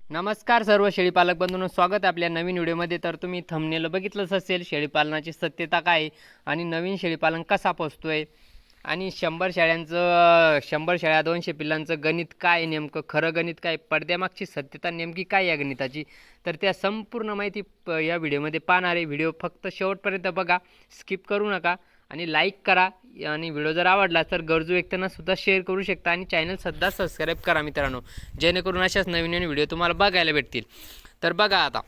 नमस्कार सर्व शेळीपालक बंधूंनो, स्वागत आहे आपल्या नवीन व्हिडिओमध्ये। तर तुम्ही थंबनेल बघितलंच असेल, शेळीपालनाची सत्यता काय आहे आणि नवीन शेळीपालन कसा पोसतोय आणि 100 शेळ्या 200 पिल्लांचं गणित काय, नेमकं खरं गणित काय, पडद्यामागची सत्यता नेमकी काय या गणिताची, तर त्या संपूर्ण माहिती या व्हिडिओमध्ये पाहणार आहे। व्हिडिओ फक्त शेवटपर्यंत बघा, स्किप करू नका आणि लाईक करा आणि व्हिडिओ जर आवडला तर गरजू व्यक्तींना सुद्धा शेअर करू शकता आणि चॅनल सुद्धा सबस्क्राईब करा मित्रांनो, जेणेकरून अशाच नवीन नवीन व्हिडिओ तुम्हाला बघायला भेटतील। तर बघा, आता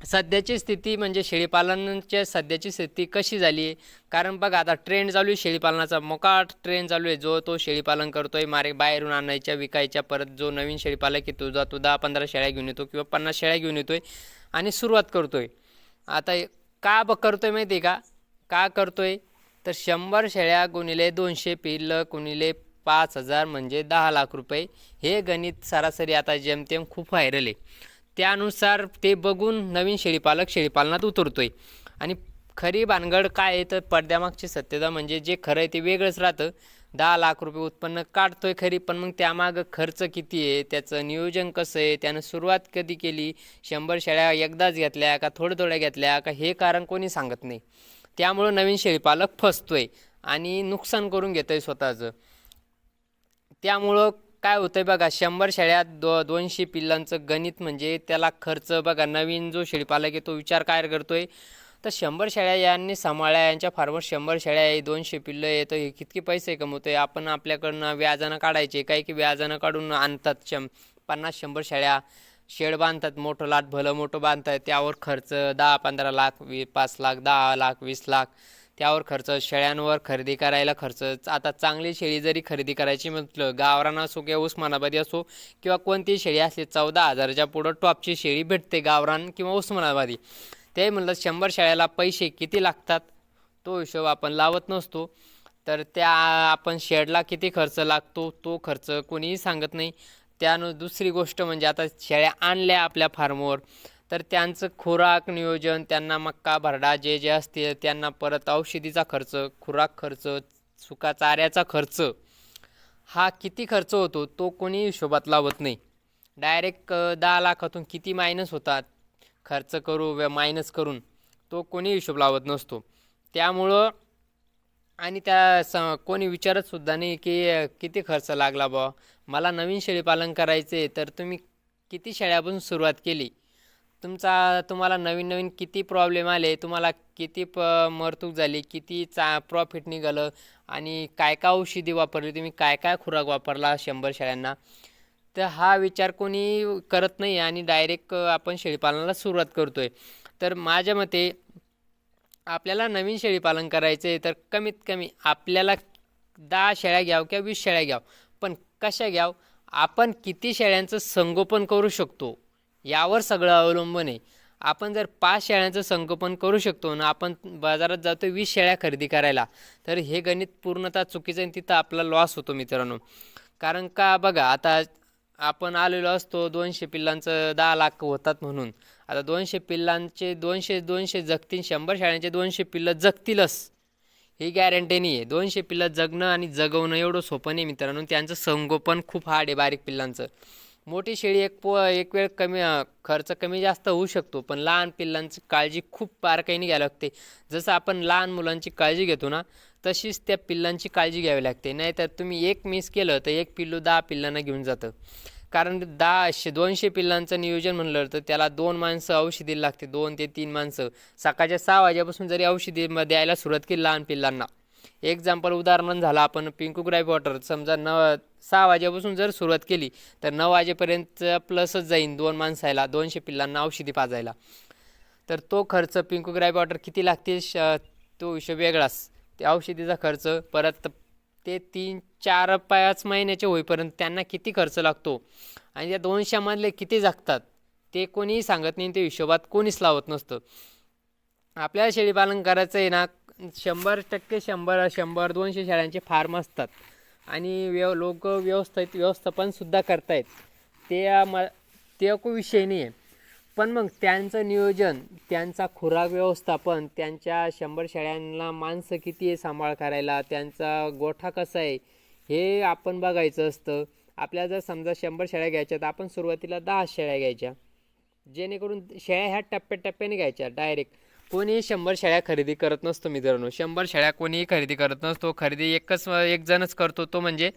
सध्याची स्थिती म्हणजे शेळीपालनाची सध्याची स्थिती कशी झाली आहे, कारण बघा आता ट्रेंड चालू आहे शेळीपालनाचा, मोकाट ट्रेंड चालू आहे। जो तो शेळीपालन करतोय, बाहेरून आणायच्या विकायच्या, परत जो नवीन शेळीपालक येतो तो 10-15 शेळ्या घेऊन येतो किंवा 50 शेळ्या घेऊन येतोय आणि सुरुवात करतोय। आता करतोय माहिती आहे का करतोय, तर 100 शेळ्या गुणिले 200 पिल्लं गुणिले 5000 म्हणजे 10 लाख रुपये, हे गणित सरासरी आता जेमतेम खूप व्हायरल आहे। त्यानुसार ते बघून नवीन शेळीपालक शेळीपालनात उतरतोय आणि खरी भानगड काय आहे, तर पडद्यामागची सत्यता म्हणजे जे खरं आहे ते वेगळंच राहतं। 10 लाख रुपये उत्पन्न काढतोय खरी, पण मग त्यामागं खर्च किती आहे, त्याचं नियोजन कसं आहे, त्यानं सुरुवात कधी केली, 100 शेळ्या एकदाच घेतल्या का थोड्या घेतल्या का, हे कारण कोणी सांगत नाही। त्यामुळं नवीन शेळीपालक फसतोय आणि नुकसान करून घेतोय स्वतःचं। त्यामुळं काय होतंय बघा, 100 शेळ्या 200 पिल्लांचं गणित म्हणजे त्याला खर्च बघा। नवीन जो शेळीपालक आहे तो विचार काय करतोय, तर 100 शेळ्या यांनी सांभाळल्या, यांच्या फार्मवर 100 शेळ्या आहे, 200 पिल्लं आहे, तर हे किती पैसे कमवतोय। आपण आपल्याकडनं व्याजानं काढायचे, काही की व्याजानं काढून आणतात 50-100 शेळ्या, शेड बांधतात, मोठं लाट भलं मोठं बांधतात, त्यावर खर्च 10-15 लाख, 5 लाख, 10 लाख, 20 लाख, त्यावर खर्च, शेळ्यांवर खरेदी करायला खर्च। आता चांगली शेळी जरी खरेदी करायची म्हटलं, गावरान असो किंवा उस्मानाबादी असो किंवा कोणतीही शेळी असली, 14,000च्या पुढं टॉपची शेळी भेटते गावरान किंवा उस्मानाबादी। ते म्हणलं 100 शेळ्याला पैसे किती लागतात तो हिशोब आपण लावत नसतो, तर त्या आपण शेडला किती खर्च लागतो तो खर्च कोणीही सांगत नाही। दुसरी गोष्ट म्हणजे आता शेळ्या आणल्या आपल्या फार्मवर, तर त्यांचं खुराक नियोजन, त्यांना मक्का भरडा जे जे असते, त्यांना परत औषधीचा खर्च, खुराक खर्च, सुका चाऱ्याचा खर्च, हा किती खर्च होतो तो कोणी हिशोबात लावत नाही। डायरेक्ट 10 लाखातून किती मायनस होतात खर्च मायनस करून, तो कोणी हिशोब लावत नसतो। त्यामुळं आणि कोणी विचारत सुद्धा नाही की किती खर्च लागला बा, मला नवीन शेळीपालन करायचे, तर तुम्ही किती शेळ्यापासून सुरुवात केली, तुम्हाला नवीन किती प्रॉब्लेम आले, तुम्हाला किती मरतूक झाली, किती प्रॉफिट निघालं आणि काय औषधी वापरली तुम्ही, काय खुराक वापरला 100 शेळ्यांना, तर हा विचार कोणी करत नाही आणि डायरेक्ट आपण शेळीपालनाला सुरुवात करतोय। तर माझ्या मते आपल्याला नवीन शेळीपालन करायचं आहे, तर कमीत कमी आपल्याला 10 शेळ्या घ्याव किंवा 20 शेळ्या घ्याव, पण कशा घ्याव, आपण किती शेळ्यांचं संगोपन करू शकतो यावर सगळं अवलंबून आहे। आपण जर 5 शेळ्यांचं संगोपन करू शकतो ना, आपण बाजारात जातो 20 शेळ्या खरेदी करायला, तर हे गणित पूर्णतः चुकीचं आहे, तिथं आपला लॉस होतो मित्रांनो। कारण का बघा, आता आपण आलेलो असतो 200 पिल्लांचं 10 लाख होतात म्हणून, आता 200 पिल्लांचे 200 जगतील, 100 शेळ्यांचे 200 पिल्लं जगतीलच ही गॅरंटी नाही आहे। 200 पिल्लं जगणं आणि जगवणं एवढं सोपं नाही मित्रांनो, त्यांचं संगोपन खूप हार्ड आहे बारीक पिल्लांचं। मोठी शेळी एक वेळ खर्च कमी जास्त होऊ शकतो, पण लहान पिल्लांची काळजी खूप बारकाईने घ्यावी लागते। जसं आपण लहान मुलांची काळजी घेतो ना, तशीच त्या पिल्लांची काळजी घ्यावी लागते। नाहीतर तुम्ही एक मिस केलं तर एक पिल्लू 10 पिल्लांना घेऊन जातं। कारण 200 पिल्लांचं नियोजन म्हणलं तर त्याला 2 माणसं औषधीला लागते, 2 ते 3 माणसं। सकाळच्या 6 वाजेपासून जरी औषधी द्यायला सुरुवात केली लहान पिल्लांना, उदाहरण झालं आपण पिंकू ग्राईप वॉटर, समजा 6 वाजेपासून जर सुरुवात केली तर 9 वाजेपर्यंत प्लसच जाईन 2 माणसाला 200 पिल्लांना औषधी पाजायला। तर तो खर्च पिंकू ग्राईप वॉटर किती लागते तो हिशोब वेगळाच, ते औषधीचा खर्च, परत ते 3-4-5 महिन्याचे होईपर्यंत त्यांना किती खर्च लागतो आणि त्या 200 मधले किती जगतात ते कोणीही सांगत नाही, ते हिशोबात कोणीच लावत नसतं। आपल्याला शेळीपालन करायचं आहे ना, 100% 100-200 शेळ्यांचे फार्म असतात आणि लोक व्यवस्थापनसुद्धा करतायत, ते विषय नाही आहे। पण मग त्यांचं नियोजन, त्यांचा खुराक व्यवस्थापन, त्यांच्या 100 शेळ्यांना माणसं किती आहे सांभाळ करायला, त्यांचा गोठा कसा आहे हे आपण बघायचं असतं। आपल्याला जर समजा 100 शेळ्या घ्यायच्या तर आपण सुरुवातीला 10 शेळ्या घ्यायच्या, जेणेकरून शेळ्या ह्या टप्प्याटप्प्याने घ्यायच्या. डायरेक्ट कोणी 100 शेळ्या खरेदी करत नसतो मित्रांनो. 100 शेळ्या कोणीही खरेदी करत नसतो. खरेदी एक जणच करतो, तो म्हणजे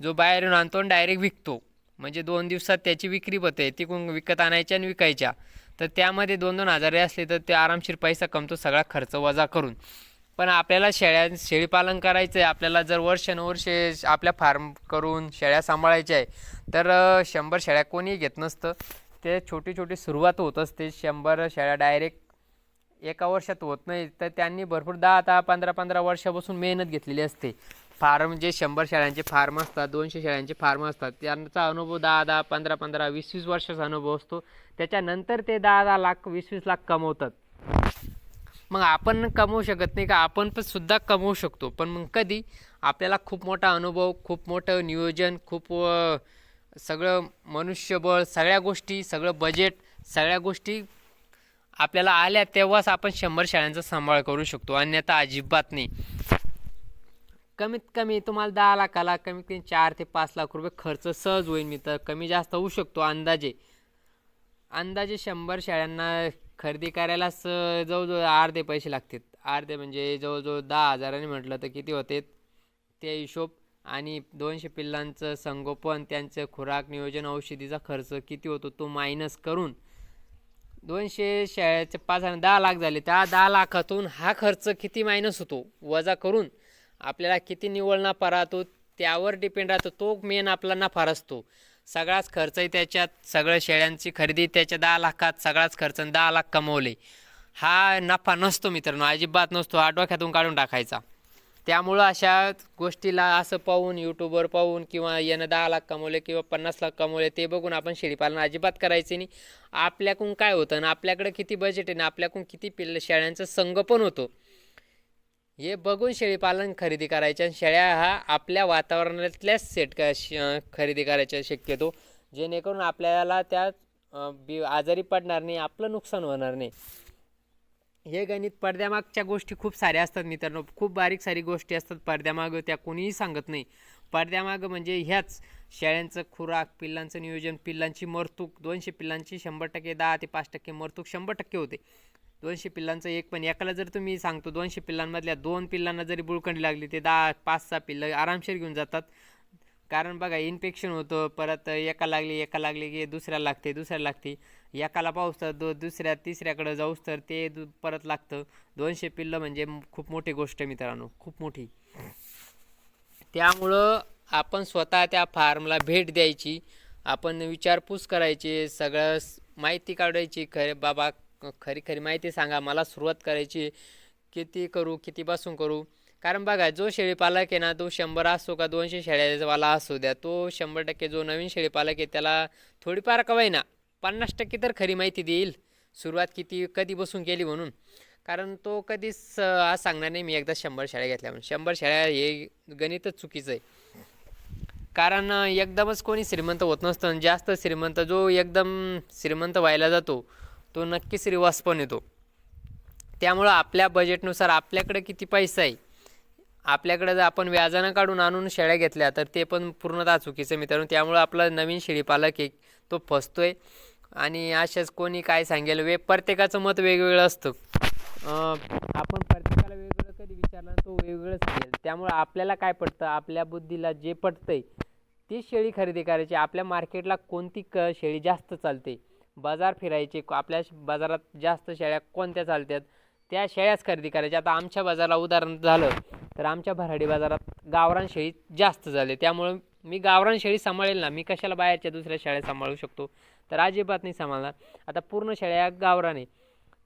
जो बाहेरून आणतो आणि डायरेक्ट विकतो. म्हणजे 2 दिवसात त्याची विक्री होते. तिकडून विकत आणायच्या आणि विकायच्या. तर त्यामध्ये 2-2 हजार असले तर ते आरामशीर पैसा कमतो, सगळा खर्च वजा करून. पण आपल्याला शेळीपालन करायचं आहे, आपल्याला जर वर्षानुवर्षे आपल्या फार्म करून शेळ्या सांभाळायच्या आहे, तर 100 शेळ्या कोणीही घेत नसतं. ते छोटी छोटी सुरुवात होत असते. 100 शेळ्या डायरेक्ट एका वर्षात होत नाही, तर त्यांनी भरपूर 10-10, 15-15 वर्षापासून मेहनत घेतलेली असते. फार्म जे 100 शेळ्यांचे फार्म असतात, 200 शेळ्यांचे फार्म असतात, त्यांचा अनुभव 10-10, 15-15, 20-20 वर्षाचा अनुभव असतो. त्याच्यानंतर ते 10-10 लाख, 20-20 लाख कमवतात. मग आपण कमवू शकत नाही का? आपण पण सुद्धा कमवू शकतो, पण मग कधी आपल्याला खूप मोठा अनुभव, खूप मोठं नियोजन, खूप सगळं मनुष्यबळ, सगळ्या गोष्टी, सगळं बजेट, सगळ्या गोष्टी आपल्याला आल्या तेव्हाच आपण 100 शेळ्यांचा सांभाळ करू शकतो, अन्यथा अजिबात नाही. कमीत कमी तुम्हाला 10 लाखाला कमीत कमी 4 ते 5 लाख रुपये खर्च सहज होईल. मी तर कमी जास्त होऊ शकतो अंदाजे 100 शेळ्यांना खरेदी करायलाच जवळजवळ अर्धे पैसे लागतात. अर्धे म्हणजे जवळजवळ 10,000 म्हटलं तर किती होते ते हिशोब. आणि 200 पिल्लांचं संगोपन, त्यांचं खुराक, नियोजन, औषधीचा खर्च किती होतो तो मायनस करून 200 शेळ्याचे 10 लाख झाले. त्या 10 लाखातून हा खर्च किती मायनस होतो वजा करून आपल्याला किती निव्वळ नफा राहतो त्यावर डिपेंड राहतो. तो मेन आपला नफा असतो. सगळाच खर्चही त्याच्यात, सगळं शेळ्यांची खरेदी त्याच्या 10 लाखात, सगळाच खर्च 10 लाख कमवले, हा नफा नसतो मित्रांनो, अजिबात नसतो. हा डोक्यातून काढून टाकायचा. त्यामुळं अशा गोष्टीला असं पाहून, यूट्यूबवर पाहून, किंवा यानं 10 लाख कमवले किंवा 50 लाख कमवले ते बघून आपण शेळीपालन अजिबात करायचे नाही. आपल्याकडून काय होतं ना, आपल्याकडे किती बजेट आहे ना, आपल्याकडून किती शेळ्यांचं संगोपन होतं हे बघून शेळीपालन खरेदी करायच्या. शेळ्या हा आपल्या वातावरणातल्याच खरेदी करायच्या शक्यतो, जेणेकरून आपल्याला त्या आजारी पडणार नाही, आपलं नुकसान होणार नाही. हे गणित पडद्यामागच्या गोष्टी खूप साऱ्या असतात मित्रांनो, खूप बारीक सारी गोष्टी असतात पडद्यामागं, त्या कोणीही सांगत नाही. पडद्यामागं म्हणजे ह्याच शेळ्यांचं खुराक, पिल्लांचं नियोजन, पिल्लांची मरतूक. 200 पिल्लांची 100%, 10 ते 5% मरतूक 100% होते. 200 पिल्लांचं एक पण एकाला जर तुम्ही सांगतो 200 पिल्लांमधल्या 2 पिल्लांना जरी बुळकंडी लागली ते 5-6 पिल्लं आरामशीर घेऊन जातात. कारण बघा इन्फेक्शन होतं, परत एका लागली की दुसऱ्याला लागते, एकाला पाऊस तर दुसऱ्या तिसऱ्याकडे जाऊस तर ते परत लागतं. 200 पिल्लं म्हणजे खूप मोठी गोष्ट मित्रांनो, खूप मोठी. त्यामुळं आपण स्वतः त्या फार्मला भेट द्यायची, आपण विचारपूस करायची, सगळं माहिती काढायची. बाबा खरी माहिती सांगा, मला सुरुवात करायची, किती करू, कितीपासून करू. कारण बघा जो शेळीपालक आहे ना, तो 100 असो का 200 शेळ्यावाला असू द्या, तो 100% जो नवीन शेळीपालक आहे त्याला थोडीफार का होईना 50% तर खरी माहिती देईल, सुरुवात कधी बसून केली म्हणून. कारण तो कधीच आज सांगणार नाही मी एकदा 100 शेळ्या घेतल्या म्हणून. 100 शेळ्या हे गणितच चुकीचं आहे. कारण एकदमच कोणी श्रीमंत होत नसतं. जास्त श्रीमंत जो एकदम श्रीमंत व्हायला जातो तो नक्कीच रिवाज पण येतो. त्यामुळं आपल्या बजेटनुसार आपल्याकडे किती पैसा आहे, आपल्याकडे जर आपण व्याजानं काढून आणून शेळ्या घेतल्या तर ते पण पूर्णतः चुकीचं मित्रांनो. त्यामुळं आपला नवीन शेळीपालक आहे तो फसतोय. आणि अशाच कोणी काय सांगेल, प्रत्येकाचं मत वेगवेगळं असतं. आपण प्रत्येकाला वेगवेगळं कधी विचारलं तो वेगवेगळं सांगेल. त्यामुळं आपल्याला काय पडतं, आपल्या बुद्धीला जे पटतंय ती शेळी खरेदी करायची. आपल्या मार्केटला कोणती शेळी जास्त चालते, बाजार फिरायचे, आपल्या बाजारात जास्त शेळ्या कोणत्या चालतात त्या शेळ्याच खरेदी करायच्या. आता आमच्या बाजाराला उदाहरण झालं तर आमच्या भराडी बाजारात गावरान शेळी जास्त झाले. त्यामुळं मी गावरान शेळी सांभाळेल ना, मी कशाला बाहेरच्या दुसऱ्या शेळ्या सांभाळू शकतो, तर अजिबात नाही सांभाळणार. आता पूर्ण शेळ्या गावरान आहे.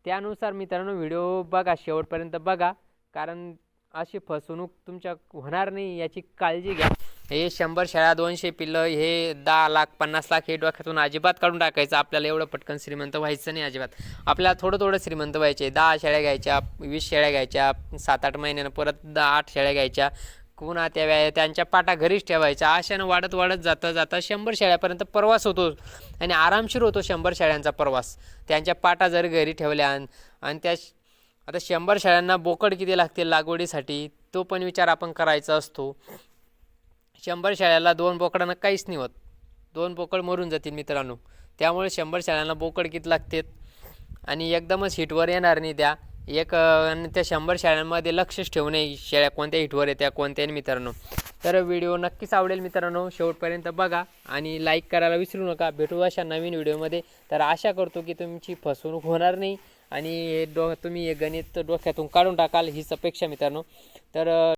त्यानुसार मित्रांनो व्हिडिओ बघा, शेवटपर्यंत बघा, कारण अशी फसवणूक तुमच्या होणार नाही याची काळजी घ्या. हे 100 शेळ्या 200 पिल्लं हे 10 लाख 50 लाख हे डोक्यातून अजिबात काढून टाकायचं. आपल्याला एवढं पटकन श्रीमंत व्हायचं नाही अजिबात. आपल्याला थोडं श्रीमंत व्हायचे. 10 शेळ्या घ्यायच्या, 20 शेळ्या घ्यायच्या, 7-8 महिन्यानं परत 8 शेळ्या घ्यायच्या, पुन्हा त्यांच्या पाटा घरीच ठेवायच्या. अशानं वाढत जाता 100 शेळ्यापर्यंत प्रवास होतो आणि आरामशीर होतो 100 शेळ्यांचा प्रवास. त्यांच्या पाटा जर घरी ठेवल्या आणि त्या आता 100 शेळ्यांना बोकड किती लागतील लागवडीसाठी तो पण विचार आपण करायचा असतो. 100 शेळ्याला 2 बोकडांना काहीच नाही होत, 2 बोकड मरून जातील मित्रांनो. त्यामुळे 100 शेळ्यांना बोकड किती लागतात आणि एकदमच हिटवर येणार नाही त्या. आणि त्या 100 शेळ्यांमध्ये लक्षच ठेवू नये शेळ्या कोणत्या हिटवर येत्या कोणत्या नाही मित्रांनो. तर व्हिडिओ नक्कीच आवडेल मित्रांनो, शेवटपर्यंत बघा आणि लाईक करायला विसरू नका. भेटू अशा नवीन व्हिडिओमध्ये. तर आशा करतो की तुमची फसवणूक होणार नाही आणि तुम्ही हे गणित डोक्यातून काढून टाकाल हीच अपेक्षा मित्रांनो. तर